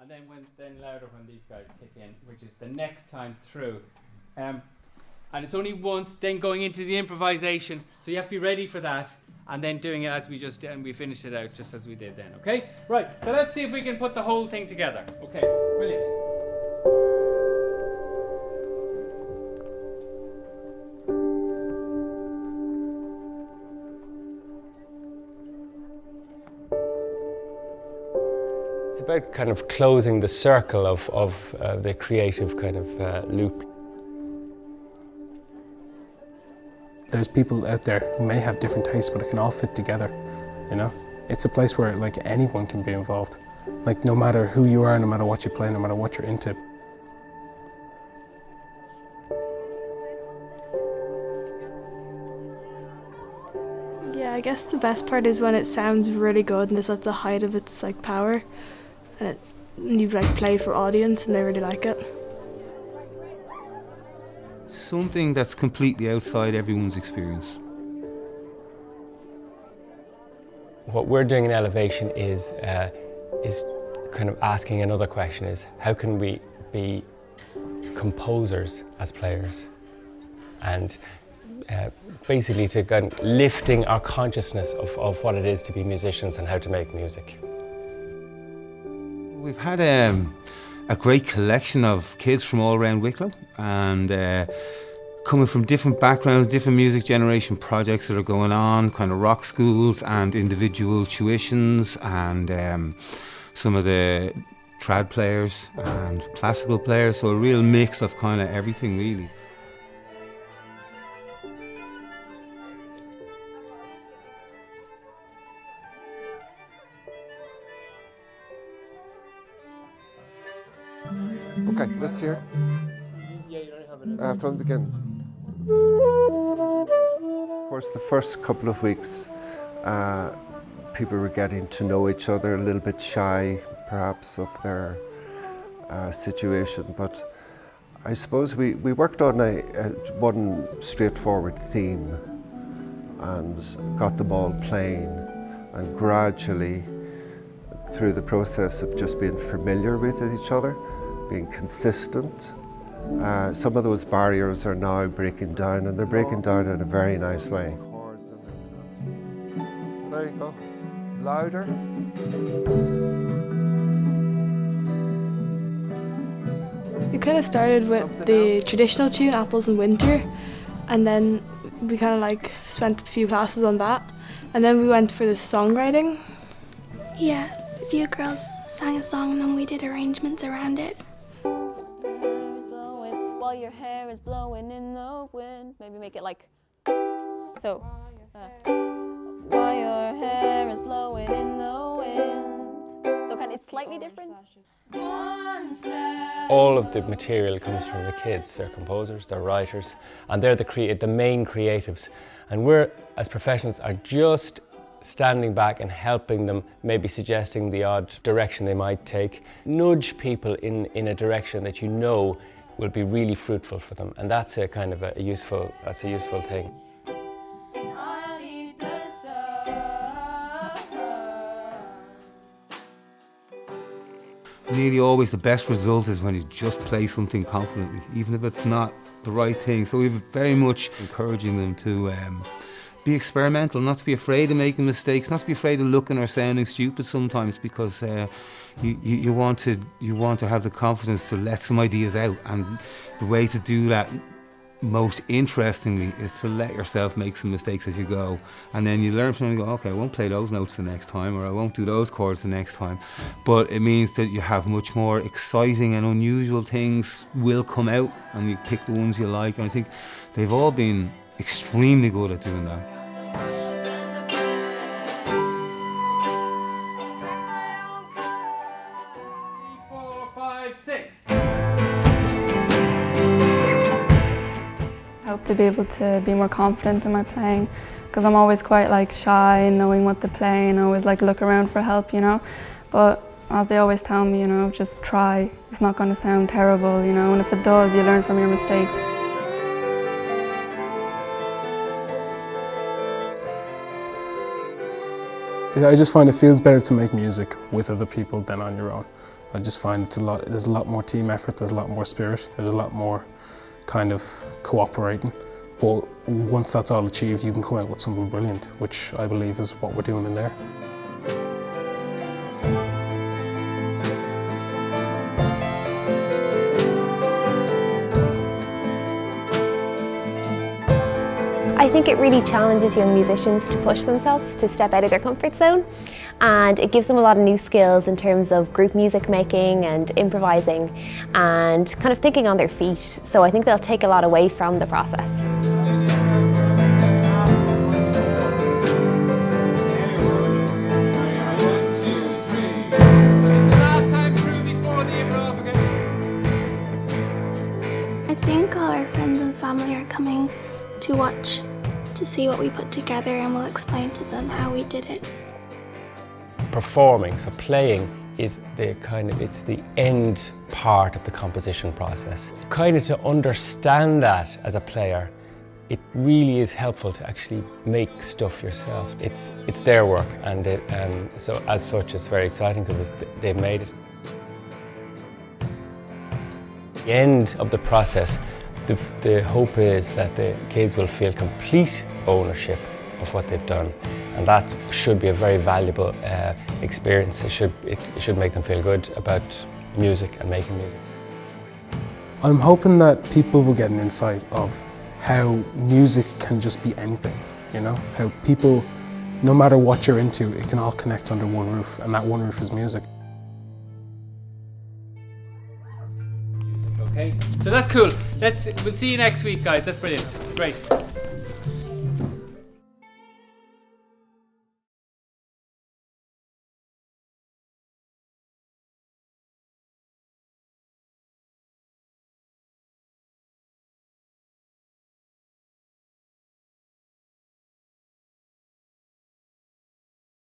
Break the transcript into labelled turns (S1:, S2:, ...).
S1: and then louder when these guys kick in, which is the next time through. And it's only once, then going into the improvisation, so you have to be ready for that, and then doing it as we just did, and we finished it out just as we did then, okay? Right, so let's see if we can put the whole thing together. Okay, brilliant.
S2: It's about kind of closing the circle of the creative kind of loop.
S3: There's people out there who may have different tastes, but it can all fit together, you know? It's a place where like anyone can be involved. Like no matter who you are, no matter what you play, no matter what you're into.
S4: Yeah, I guess the best part is when it sounds really good and it's at the height of its like power, and you like play for audience and they really like it.
S5: Something that's completely outside everyone's experience.
S2: What we're doing in Elevation is kind of asking another question: is how can we be composers as players, and basically to kind of lifting our consciousness of what it is to be musicians and how to make music.
S5: We've had a great collection of kids from all around Wicklow, and coming from different backgrounds, different music generation projects that are going on, kind of rock schools and individual tuitions, and some of the trad players and classical players, so a real mix of kind of everything really.
S6: Okay, let's hear from the beginning. Of course, the first couple of weeks, people were getting to know each other, a little bit shy, perhaps, of their situation. But I suppose we worked on one straightforward theme and got them all playing, and gradually, through the process of just being familiar with each other, being consistent, some of those barriers are now breaking down, and they're breaking down in a very nice way. There you go. Louder.
S4: We kind of started with the traditional tune, Apples in Winter, and then we kind of like spent a few classes on that, and then we went for the songwriting.
S7: Yeah, a few girls sang a song and then we did arrangements around it.
S8: While your hair is blowing in the wind. Maybe make it like so. While your hair is blowing in the wind. So it's slightly different.
S2: All of the material comes from the kids. They're composers, they're writers, and they're the main creatives. And we're, as professionals, are just standing back and helping them, maybe suggesting the odd direction they might take. Nudge people in a direction that you know will be really fruitful for them, and that's a kind of a useful thing.
S5: Nearly always the best result is when you just play something confidently, even if it's not the right thing. So we're very much encouraging them to be experimental, not to be afraid of making mistakes, not to be afraid of looking or sounding stupid sometimes, because you want to have the confidence to let some ideas out, and the way to do that most interestingly is to let yourself make some mistakes as you go, and then you learn from them and go, okay, I won't play those notes the next time, or I won't do those chords the next time. But it means that you have much more exciting and unusual things will come out, and you pick the ones you like, and I think they've all been extremely good at doing that.
S9: I hope to be able to be more confident in my playing, because I'm always quite shy and knowing what to play, and always look around for help, you know. But as they always tell me, you know, just try. It's not going to sound terrible, you know, and if it does, you learn from your mistakes.
S3: I just find it feels better to make music with other people than on your own. I just find there's a lot more team effort, there's a lot more spirit, there's a lot more kind of cooperating. But once that's all achieved, you can come out with something brilliant, which I believe is what we're doing in there.
S10: I think it really challenges young musicians to push themselves, to step out of their comfort zone, and it gives them a lot of new skills in terms of group music making and improvising and kind of thinking on their feet. So I think they'll take a lot away from the process.
S7: I think all our friends and family are coming to watch, to see what we put together, and we'll explain to them how we did it.
S2: Performing, so playing, is it's the end part of the composition process. Kind of to understand that as a player, it really is helpful to actually make stuff yourself. It's their work, and so as such it's very exciting because they've made it. At the end of the process, the hope is that the kids will feel complete ownership of what they've done, and that should be a very valuable experience. It should make them feel good about music and making music.
S3: I'm hoping that people will get an insight of how music can just be anything, you know? How people, no matter what you're into, it can all connect under one roof, and that one roof is music.
S1: Okay, so that's cool. We'll see you next week, guys. That's brilliant. Great.